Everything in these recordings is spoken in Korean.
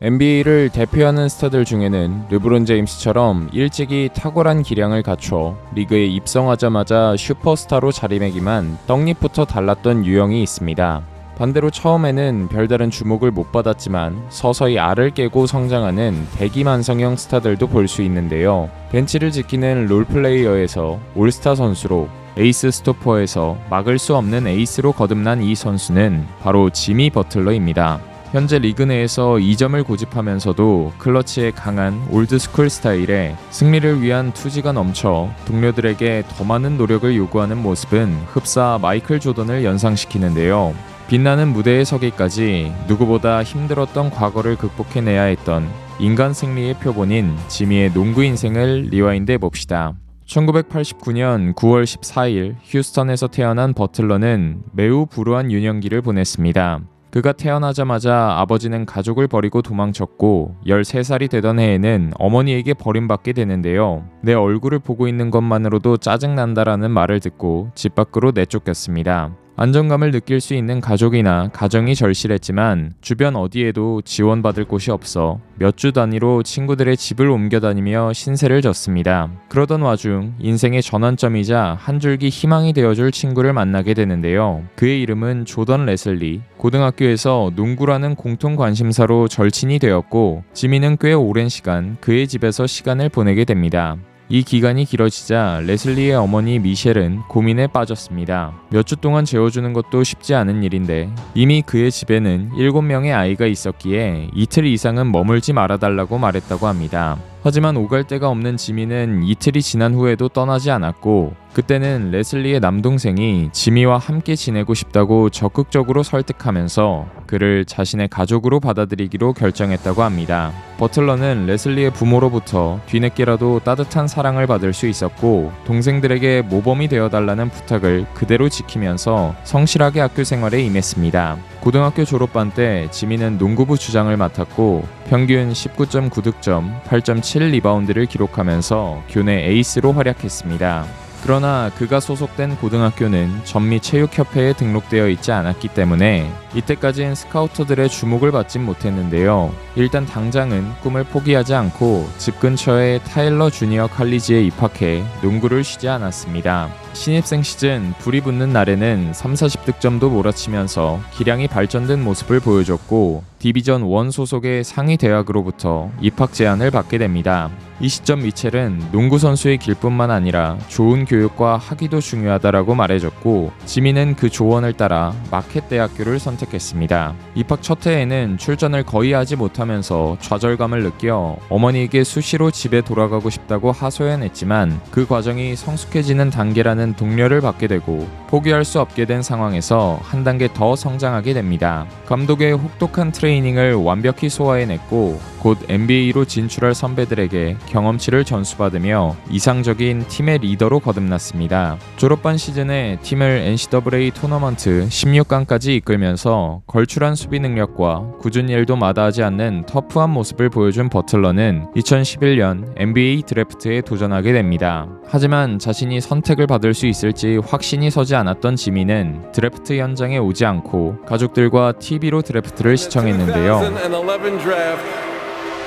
NBA를 대표하는 스타들 중에는 르브론 제임스처럼 일찍이 탁월한 기량을 갖춰 리그에 입성하자마자 슈퍼스타로 자리매김한 떡잎부터 달랐던 유형이 있습니다. 반대로 처음에는 별다른 주목을 못 받았지만 서서히 알을 깨고 성장하는 대기만성형 스타들도 볼 수 있는데요. 벤치를 지키는 롤플레이어에서 올스타 선수로, 에이스 스토퍼에서 막을 수 없는 에이스로 거듭난 이 선수는 바로 지미 버틀러입니다. 현재 리그 내에서 2점을 고집하면서도 클러치에 강한 올드스쿨 스타일에 승리를 위한 투지가 넘쳐 동료들에게 더 많은 노력을 요구하는 모습은 흡사 마이클 조던을 연상시키는데요. 빛나는 무대에 서기까지 누구보다 힘들었던 과거를 극복해내야 했던 인간 승리의 표본인 지미의 농구 인생을 리와인드해 봅시다. 1989년 9월 14일 휴스턴에서 태어난 버틀러는 매우 불우한 유년기를 보냈습니다. 그가 태어나자마자 아버지는 가족을 버리고 도망쳤고 13살이 되던 해에는 어머니에게 버림받게 되는데요. 내 얼굴을 보고 있는 것만으로도 짜증난다라는 말을 듣고 집 밖으로 내쫓겼습니다. 안정감을 느낄 수 있는 가족이나 가정이 절실했지만 주변 어디에도 지원받을 곳이 없어 몇 주 단위로 친구들의 집을 옮겨 다니며 신세를 졌습니다. 그러던 와중 인생의 전환점이자 한 줄기 희망이 되어줄 친구를 만나게 되는데요. 그의 이름은 조던 레슬리. 고등학교에서 농구라는 공통 관심사로 절친이 되었고 지미는 꽤 오랜 시간 그의 집에서 시간을 보내게 됩니다. 이 기간이 길어지자 레슬리의 어머니 미셸은 고민에 빠졌습니다. 몇 주 동안 재워주는 것도 쉽지 않은 일인데 이미 그의 집에는 7명의 아이가 있었기에 이틀 이상은 머물지 말아달라고 말했다고 합니다. 하지만 오갈 데가 없는 지미는 이틀이 지난 후에도 떠나지 않았고 그때는 레슬리의 남동생이 지미와 함께 지내고 싶다고 적극적으로 설득하면서 그를 자신의 가족으로 받아들이기로 결정했다고 합니다. 버틀러는 레슬리의 부모로부터 뒤늦게라도 따뜻한 사랑을 받을 수 있었고 동생들에게 모범이 되어달라는 부탁을 그대로 지키면서 성실하게 학교 생활에 임했습니다. 고등학교 졸업반 때 지미는 농구부 주장을 맡았고 평균 19.9득점, 8.7 리바운드를 기록하면서 교내 에이스로 활약했습니다. 그러나 그가 소속된 고등학교는 전미체육협회에 등록되어 있지 않았기 때문에 이때까지는 스카우터들의 주목을 받진 못했는데요. 일단 당장은 꿈을 포기하지 않고 집 근처의 타일러 주니어 칼리지에 입학해 농구를 쉬지 않았습니다. 신입생 시즌 불이 붙는 날에는 30-40득점도 몰아치면서 기량이 발전된 모습을 보여줬고 디비전 1 소속의 상위 대학으로부터 입학 제안을 받게 됩니다. 이 시점 미첼은 농구 선수의 길뿐만 아니라 좋은 교육과 학위도 중요하다라고 말해줬고 지미는 그 조언을 따라 마켓 대학교를 선택했습니다. 입학 첫 해에는 출전을 거의 하지 못하면서 좌절감을 느껴 어머니에게 수시로 집에 돌아가고 싶다고 하소연했지만 그 과정이 성숙해지는 단계라는 독려를 받게 되고 포기할 수 없게 된 상황에서 한 단계 더 성장하게 됩니다. 감독의 혹독한 트레이닝을 완벽히 소화해냈고 곧 NBA로 진출할 선배들에게 경험치를 전수받으며 이상적인 팀의 리더로 거듭났습니다. 졸업반 시즌에 팀을 NCAA 토너먼트 16강까지 이끌면서 걸출한 수비 능력과 굳은 일도 마다하지 않는 터프한 모습을 보여준 버틀러는 2011년 NBA 드래프트에 도전하게 됩니다. 하지만 자신이 선택을 받을 수 있을지 확신이 서지 않았던 지미는 드래프트 현장에 오지 않고 가족들과 TV로 드래프트를 시청했는데요.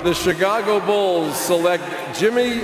The Chicago Bulls select Jimmy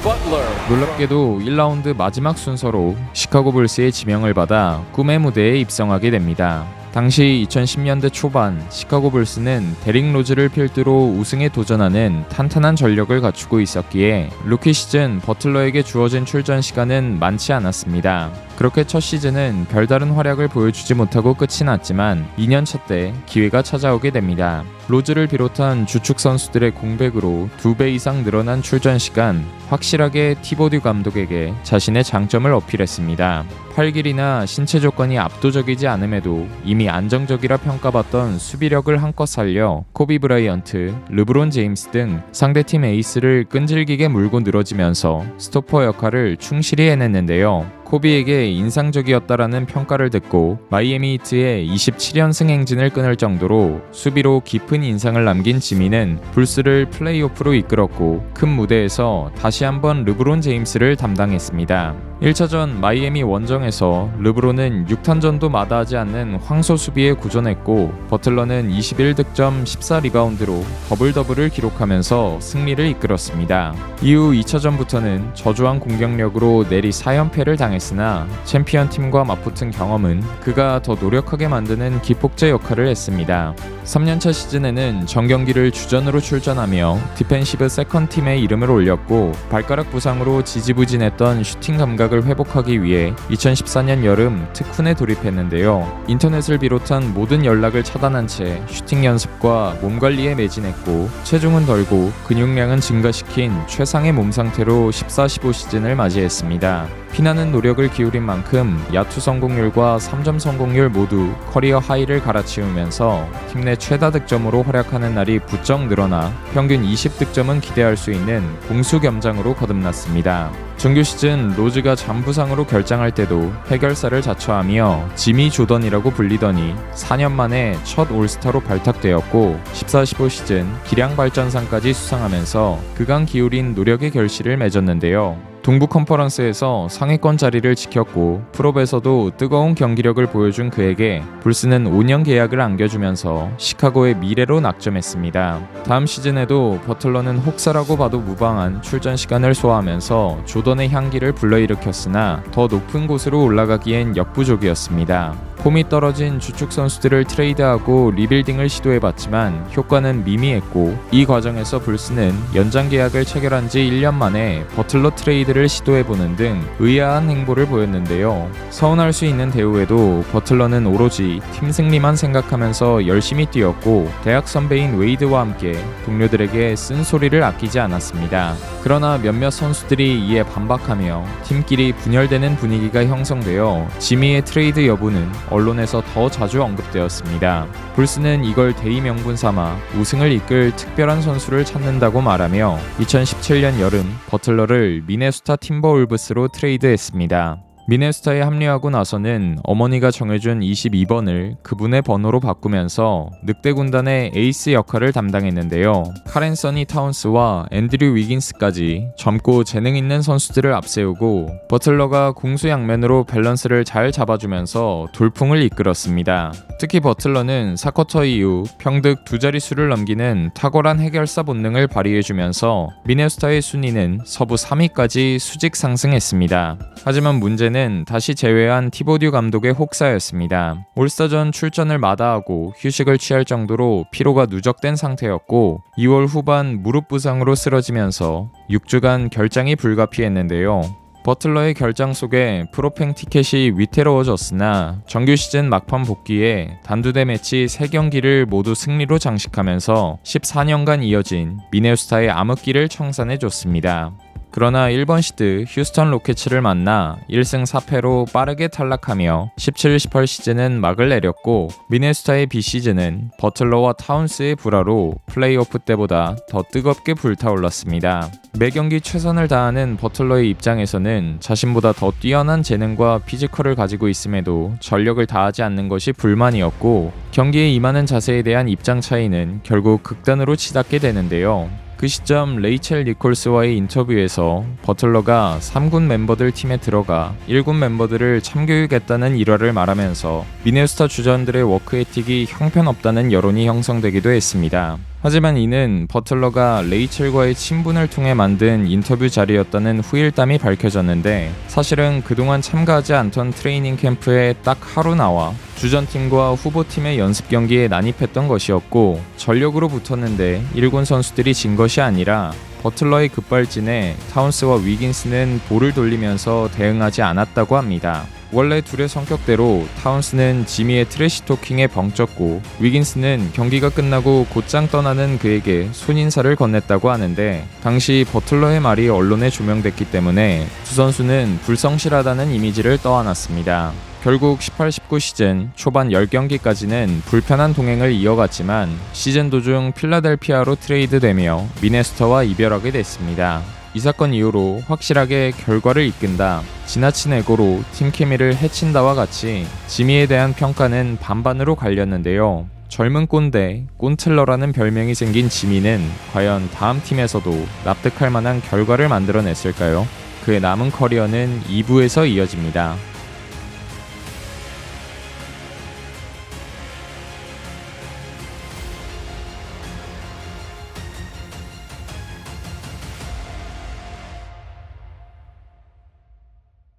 Butler. 놀랍게도 1라운드 마지막 순서로 시카고 불스의 지명을 받아 꿈의 무대에 입성하게 됩니다. 당시 2010년대 초반 시카고 불스는 데릭 로즈를 필두로 우승에 도전하는 탄탄한 전력을 갖추고 있었기에 루키 시즌 버틀러에게 주어진 출전 시간은 많지 않았습니다. 그렇게 첫 시즌은 별다른 활약을 보여주지 못하고 끝이 났지만 2년차 때 기회가 찾아오게 됩니다. 로즈를 비롯한 주축 선수들의 공백으로 2배 이상 늘어난 출전 시간, 확실하게 티보드 감독에게 자신의 장점을 어필했습니다. 팔길이나 신체 조건이 압도적이지 않음에도 이미 안정적이라 평가받던 수비력을 한껏 살려 코비 브라이언트, 르브론 제임스 등 상대팀 에이스를 끈질기게 물고 늘어지면서 스토퍼 역할을 충실히 해냈는데요. 코비에게 인상적이었다라는 평가를 듣고 마이애미 히트의 27연승 행진을 끊을 정도로 수비로 깊은 인상을 남긴 지미는 불스를 플레이오프로 이끌었고 큰 무대에서 다시 한번 르브론 제임스를 담당했습니다. 1차전 마이애미 원정에서 르브론은 6탄전도 마다하지 않는 황소 수비에 고전했고 버틀러는 21득점 14리바운드로 더블더블을 기록하면서 승리를 이끌었습니다. 이후 2차전부터는 저조한 공격력으로 내리 4연패를 당했으나 챔피언 팀과 맞붙은 경험은 그가 더 노력하게 만드는 기폭제 역할을 했습니다. 3년차 시즌에는 정경기를 주전으로 출전하며 디펜시브 세컨팀에 이름을 올렸고 발가락 부상으로 지지부진했던 슈팅 감각을 회복하기 위해 2014년 여름 특훈에 돌입했는데요. 인터넷을 비롯한 모든 연락을 차단한 채 슈팅 연습과 몸 관리에 매진했고 체중은 덜고 근육량은 증가시킨 최상의 몸 상태로 14-15 시즌을 맞이했습니다. 피나는 노력을 기울인 만큼 야투 성공률과 3점 성공률 모두 커리어 하이를 갈아치우면서 팀 내 최다 득점으로 활약하는 날이 부쩍 늘어나 평균 20득점은 기대할 수 있는 공수 겸장으로 거듭났습니다. 정규 시즌 로즈가 잔부상으로 결장할 때도 해결사를 자처하며 지미 조던이라고 불리더니 4년 만에 첫 올스타로 발탁되었고 14-15 시즌 기량 발전상까지 수상하면서 그간 기울인 노력의 결실을 맺었는데요. 동부 컨퍼런스에서 상위권 자리를 지켰고 프롭에서도 뜨거운 경기력을 보여준 그에게 불스는 5년 계약을 안겨주면서 시카고의 미래로 낙점했습니다. 다음 시즌에도 버틀러는 혹사라고 봐도 무방한 출전 시간을 소화하면서 조던의 향기를 불러일으켰으나 더 높은 곳으로 올라가기엔 역부족이었습니다. 폼이 떨어진 주축 선수들을 트레이드하고 리빌딩을 시도해봤지만 효과는 미미했고 이 과정에서 불스는 연장 계약을 체결한 지 1년 만에 버틀러 트레이드를 시도해보는 등 의아한 행보를 보였는데요. 서운할 수 있는 대우에도 버틀러는 오로지 팀 승리만 생각하면서 열심히 뛰었고 대학 선배인 웨이드와 함께 동료들에게 쓴소리를 아끼지 않았습니다. 그러나 몇몇 선수들이 이에 반박하며 팀끼리 분열되는 분위기가 형성되어 지미의 트레이드 여부는 언론에서 더 자주 언급되었습니다. 불스는 이걸 대의 명분 삼아 우승을 이끌 특별한 선수를 찾는다고 말하며 2017년 여름 버틀러를 미네소타 팀버울브스로 트레이드했습니다. 미네소타에 합류하고 나서는 어머니가 정해준 22번을 그분의 번호로 바꾸면서 늑대 군단의 에이스 역할을 담당했는데요. 카렌 써니 타운스와 앤드류 위긴스까지 젊고 재능 있는 선수들을 앞세우고 버틀러가 공수양면으로 밸런스를 잘 잡아주면서 돌풍을 이끌었습니다. 특히 버틀러는 4쿼터 이후 평득 두 자릿수를 넘기는 탁월한 해결사 본능을 발휘해주면서 미네소타의 순위는 서부 3위까지 수직 상승했습니다. 하지만 문제는 다시 제외한 티보듀 감독의 혹사였습니다. 올스타전 출전을 마다하고 휴식을 취할 정도로 피로가 누적된 상태였고 2월 후반 무릎 부상으로 쓰러지면서 6주간 결장이 불가피했는데요. 버틀러의 결장 속에 프로팽 티켓이 위태로워졌으나 정규 시즌 막판 복귀에 단두대 매치 3경기를 모두 승리로 장식하면서 14년간 이어진 미네소타의 암흑기를 청산해줬습니다. 그러나 1번 시드 휴스턴 로켓츠를 만나 1승 4패로 빠르게 탈락하며 17-18 시즌은 막을 내렸고 미네소타의 비시즌은 버틀러와 타운스의 불화로 플레이오프 때보다 더 뜨겁게 불타올랐습니다. 매경기 최선을 다하는 버틀러의 입장에서는 자신보다 더 뛰어난 재능과 피지컬을 가지고 있음에도 전력을 다하지 않는 것이 불만이었고 경기에 임하는 자세에 대한 입장 차이는 결국 극단으로 치닫게 되는데요. 그 시점 레이첼 니콜스와의 인터뷰에서 버틀러가 3군 멤버들 팀에 들어가 1군 멤버들을 참교육했다는 일화를 말하면서 미네소타 주전들의 워크에틱이 형편없다는 여론이 형성되기도 했습니다. 하지만 이는 버틀러가 레이첼과의 친분을 통해 만든 인터뷰 자리였다는 후일담이 밝혀졌는데 사실은 그동안 참가하지 않던 트레이닝 캠프에 딱 하루 나와 주전팀과 후보팀의 연습 경기에 난입했던 것이었고 전력으로 붙었는데 1군 선수들이 진 것이 아니라 버틀러의 급발진에 타운스와 위긴스는 볼을 돌리면서 대응하지 않았다고 합니다. 원래 둘의 성격대로 타운스는 지미의 트래시 토킹에 벙쪘고 위긴스는 경기가 끝나고 곧장 떠나는 그에게 손인사를 건넸다고 하는데 당시 버틀러의 말이 언론에 조명됐기 때문에 두 선수는 불성실하다는 이미지를 떠안았습니다. 결국 18-19 시즌 초반 10경기까지는 불편한 동행을 이어갔지만 시즌 도중 필라델피아로 트레이드되며 미네소타와 이별하게 됐습니다. 이 사건 이후로 확실하게 결과를 이끈다, 지나친 에고로 팀 케미를 해친다와 같이 지미에 대한 평가는 반반으로 갈렸는데요. 젊은 꼰대, 꼰틀러라는 별명이 생긴 지미는 과연 다음 팀에서도 납득할 만한 결과를 만들어냈을까요? 그의 남은 커리어는 2부에서 이어집니다.